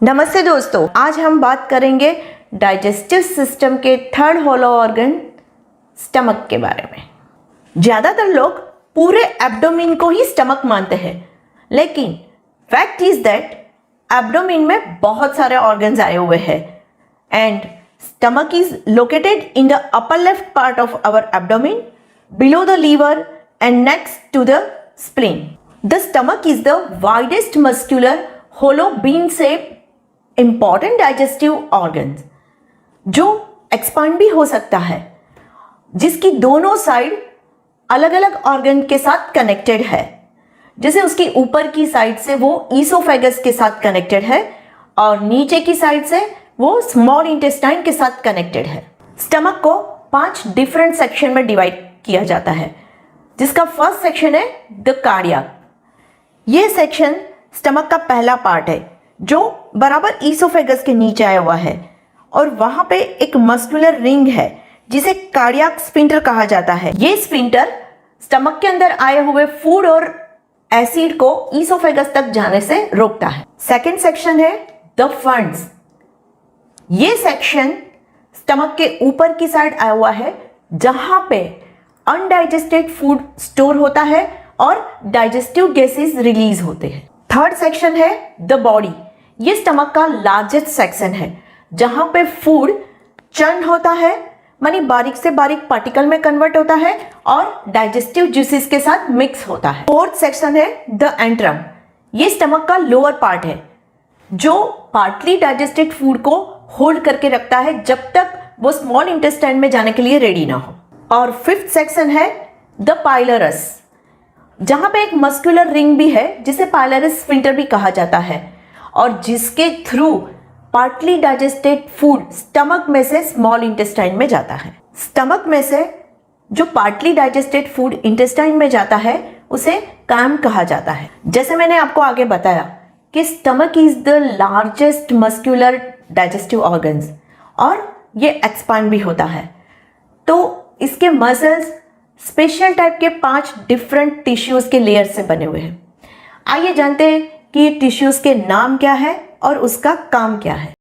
नमस्ते दोस्तों, आज हम बात करेंगे डाइजेस्टिव सिस्टम के थर्ड होलो ऑर्गन स्टमक के बारे में। ज़्यादातर लोग पूरे एब्डोमेन को ही स्टमक मानते हैं, लेकिन फैक्ट इज दैट एब्डोमेन में बहुत सारे ऑर्गन्स आए हुए हैं and stomach is located in the upper left part of our abdomen below the liver and next to the spleen. The stomach is the widest muscular hollow bean shape important digestive organ जो expand भी हो सकता है, जिसकी दोनों side अलग अलग organ के साथ कनेक्टेड है। जैसे उसकी ऊपर की साइड से वो ईसोफेगस के साथ कनेक्टेड है और नीचे की साइड से वो स्मॉल इंटेस्टाइन के साथ कनेक्टेड है। स्टमक को 5 डिफरेंट सेक्शन में डिवाइड किया जाता है, जिसका फर्स्ट सेक्शन है द कार्डियक। ये सेक्शन स्टमक का पहला पार्ट है जो बराबर ईसोफेगस के नीचे आया हुआ है और वहां पे एक मस्कुलर रिंग है जिसे कार्डियक स्फिंक्टर कहा जाता है। ये स्फिंक्टर स्टमक के अंदर आए हुए फूड और एसिड को ईसोफेगस तक जाने से रोकता है। सेकंड सेक्शन है द फंड्स। ये सेक्शन स्टमक के ऊपर की साइड आया हुआ है जहां पे अनडाइजेस्टेड फूड स्टोर होता है और डाइजेस्टिव गैसेस रिलीज होते हैं। थर्ड सेक्शन है द बॉडी। ये स्टमक का लार्जेस्ट सेक्शन है जहां पे फूड चर्न होता है, मानी बारीक से बारीक पार्टिकल में कन्वर्ट होता है और डाइजेस्टिव जूसेस के साथ मिक्स होता है। फोर्थ सेक्शन है द एंट्रम। ये स्टमक का लोअर पार्ट है जो पार्टली डाइजेस्टेड फूड को होल्ड करके रखता है जब तक वो स्मॉल इंटेस्टाइन में जाने के लिए रेडी ना हो। और फिफ्थ सेक्शन है द पाइलरस, जहां पे एक मस्कुलर रिंग भी है जिसे पाइलरस स्फिंक्टर भी कहा जाता है और जिसके through partly digested food stomach में से स्मॉल इंटेस्टाइन में जाता है। स्टमक में से जो पार्टली डाइजेस्टेड फूड इंटेस्टाइन में जाता है उसे कायम कहा जाता है। जैसे मैंने आपको आगे बताया कि stomach is the largest muscular digestive organs और ये एक्सपांड भी होता है, तो इसके मसल्स स्पेशल टाइप के 5 डिफरेंट टिश्यूज के लेयर से बने हुए हैं। आइए जानते हैं कि ये टिश्यूज के नाम क्या है और उसका काम क्या है।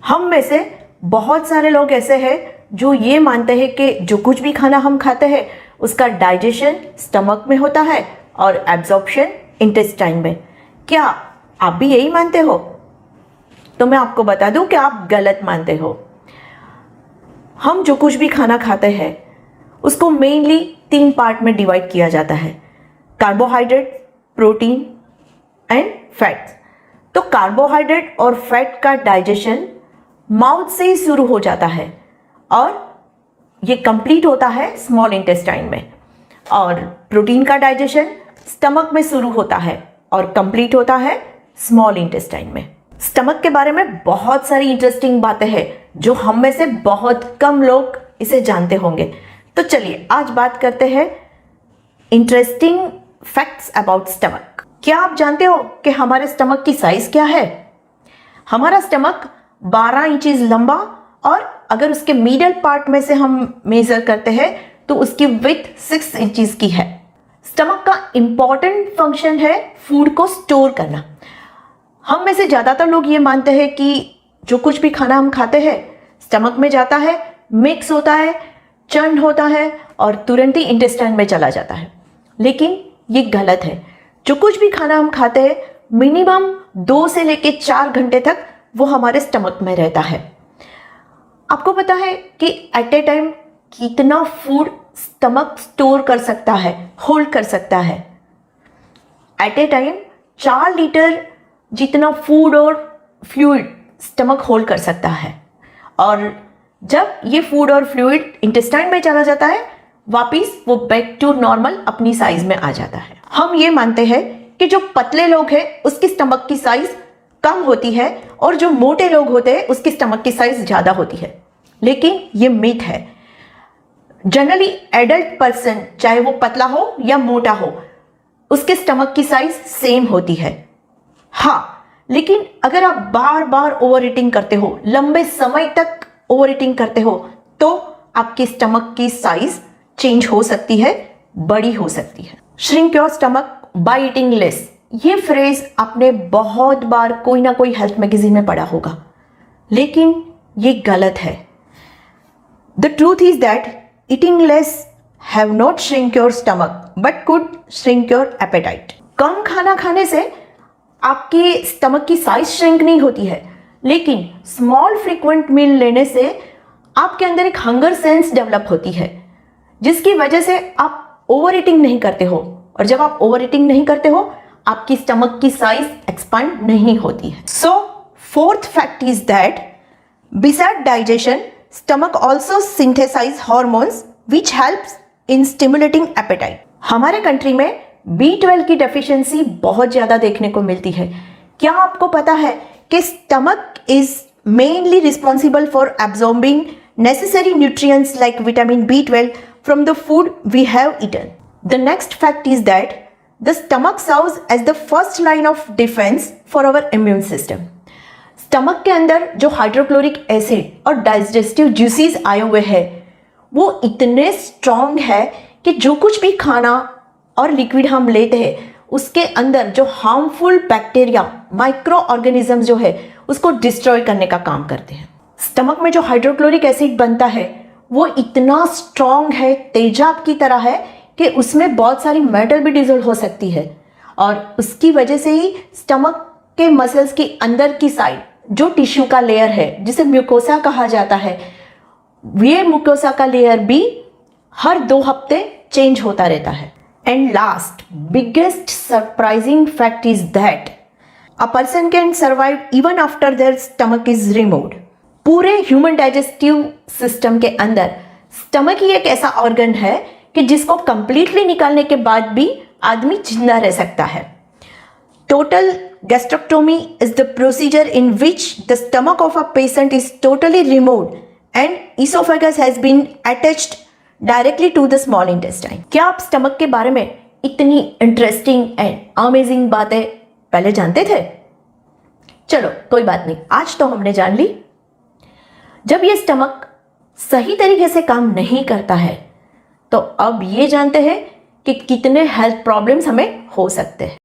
हम में से बहुत सारे लोग ऐसे हैं जो ये मानते हैं कि जो कुछ भी खाना हम खाते हैं उसका डाइजेशन स्टमक में होता है और एब्जॉर्प्शन इंटेस्टाइन में। क्या आप भी यही मानते हो? तो मैं आपको बता दूं कि आप गलत मानते हो। हम जो कुछ भी खाना खाते हैं उसको मेनली 3 पार्ट में डिवाइड किया जाता है, कार्बोहाइड्रेट, प्रोटीन एंड फैट्स। तो कार्बोहाइड्रेट और फैट का डाइजेशन माउथ से ही शुरू हो जाता है और ये कंप्लीट होता है स्मॉल इंटेस्टाइन में, और प्रोटीन का डाइजेशन स्टमक में शुरू होता है और कंप्लीट होता है स्मॉल इंटेस्टाइन में। स्टमक के बारे में बहुत सारी इंटरेस्टिंग बातें हैं जो हम में से बहुत कम लोग इसे जानते होंगे। तो चलिए आज बात करते हैं इंटरेस्टिंग फैक्ट्स अबाउट स्टमक। क्या आप जानते हो कि हमारे स्टमक की साइज क्या है? हमारा स्टमक 12 इंचेस लंबा और अगर उसके मिडल पार्ट में से हम मेजर करते हैं तो उसकी विड्थ 6 इंचेस की है। स्टमक का इंपॉर्टेंट फंक्शन है फूड को स्टोर करना। हम में से ज़्यादातर लोग ये मानते हैं कि जो कुछ भी खाना हम खाते हैं स्टमक में जाता है, मिक्स होता है, चर्न होता है और तुरंत ही इंटेस्टाइन में चला जाता है, लेकिन ये गलत है। जो कुछ भी खाना हम खाते हैं मिनिमम 2 से लेके 4 घंटे तक वो हमारे स्टमक में रहता है। आपको पता है कि एट ए टाइम कितना फूड स्टमक स्टोर कर सकता है, होल्ड कर सकता है? एट ए टाइम 4 लीटर जितना फूड और फ्लूइड स्टमक होल्ड कर सकता है, और जब ये फूड और फ्लूइड इंटेस्टाइन में चला जाता है वापिस वो बैक टू नॉर्मल अपनी साइज में आ जाता है। हम ये मानते हैं कि जो पतले लोग हैं उसकी स्टमक की साइज कम होती है और जो मोटे लोग होते हैं उसकी स्टमक की साइज ज़्यादा होती है, लेकिन ये मिथ है। जनरली एडल्ट पर्सन चाहे वो पतला हो या मोटा हो उसके स्टमक की साइज सेम होती है। हाँ, लेकिन अगर आप बार बार ओवर ईटिंग करते हो, लंबे समय तक ओवर ईटिंग करते हो, तो आपकी स्टमक की साइज चेंज हो सकती है, बड़ी हो सकती है। Shrink your stomach by eating less, ये फ्रेज आपने बहुत बार कोई ना कोई हेल्थ मैगजीन में पढ़ा होगा, लेकिन ये गलत है। The truth is that eating less have not shrink your stomach but could shrink your appetite. कम खाना खाने से आपकी स्टमक की साइज श्रिंक नहीं होती है, लेकिन स्मॉल फ्रीक्वेंट मील लेने से आपके अंदर एक हंगर सेंस डेवलप होती है, जिसकी वजह से आप ओवर ईटिंग नहीं करते हो, और जब आप ओवर ईटिंग नहीं करते हो आपकी स्टमक की साइज एक्सपांड नहीं होती है। So fourth fact is that beside digestion stomach also synthesize hormones which helps in stimulating appetite. हमारे कंट्री में B12 की डेफिशिएंसी बहुत ज़्यादा देखने को मिलती है। क्या आपको पता है कि stomach is mainly responsible for absorbing necessary nutrients like vitamin B12 from the food we have eaten. The next fact is that the stomach serves as the first line of defence for our immune system. Stomach के अंदर जो hydrochloric acid और digestive juices आए हुए हैं वो इतने strong है कि जो कुछ भी खाना और लिक्विड हम लेते हैं उसके अंदर जो हार्मफुल बैक्टीरिया माइक्रो ऑर्गेनिज्म जो है उसको डिस्ट्रॉय करने का काम करते हैं। स्टमक में जो हाइड्रोक्लोरिक एसिड बनता है वो इतना स्ट्रॉन्ग है, तेजाब की तरह है कि उसमें बहुत सारी मेटल भी डिजोल्व हो सकती है, और उसकी वजह से ही स्टमक के मसल्स की अंदर की साइड जो टिश्यू का लेयर है जिसे म्यूकोसा कहा जाता है, ये म्यूकोसा का लेयर भी हर 2 हफ्ते चेंज होता रहता है। And last biggest surprising fact is that a person can survive even after their stomach is removed. पूरे ह्यूमन डाइजेस्टिव सिस्टम के अंदर स्टमक ही एक ऐसा ऑर्गन है कि जिसको कंप्लीटली निकालने के बाद भी आदमी जिंदा रह सकता है। Total gastrectomy is the procedure in which the stomach of a patient is totally removed and oesophagus has been attached directly to the small intestine. क्या आप स्टमक के बारे में इतनी इंटरेस्टिंग एंड अमेजिंग बातें पहले जानते थे? चलो कोई बात नहीं, आज तो हमने जान ली। जब ये स्टमक सही तरीके से काम नहीं करता है तो अब ये जानते हैं कि कितने हेल्थ प्रॉब्लम्स हमें हो सकते हैं।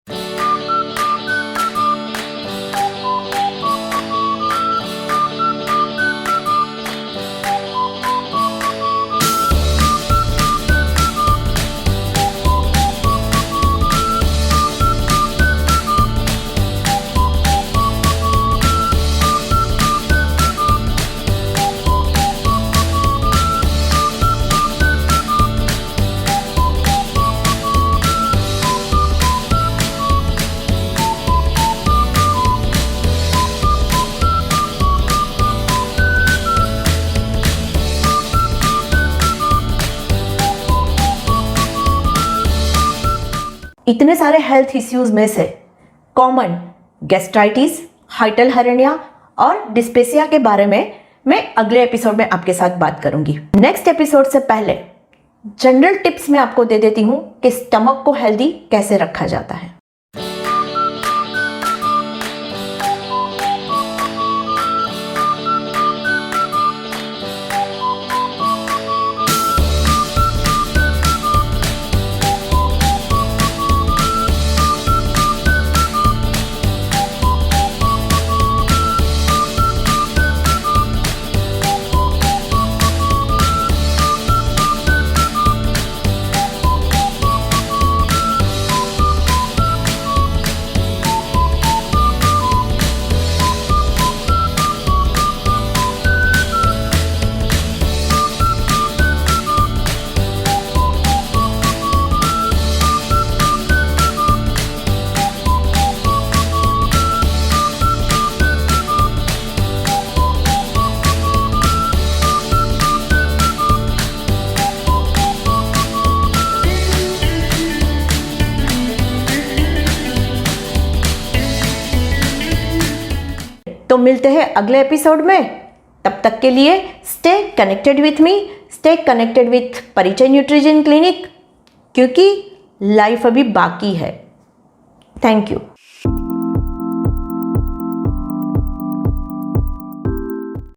इतने सारे हेल्थ इश्यूज में से कॉमन गैस्ट्राइटिस, हाइटल हर्निया और डिस्पेसिया के बारे में मैं अगले एपिसोड में आपके साथ बात करूंगी। नेक्स्ट एपिसोड से पहले जनरल टिप्स मैं आपको दे देती हूं कि स्टमक को हेल्दी कैसे रखा जाता है। तो मिलते हैं अगले एपिसोड में। तब तक के लिए stay connected with me, stay connected with परिचय न्यूट्रिशन क्लिनिक, क्योंकि लाइफ अभी बाकी है। Thank you.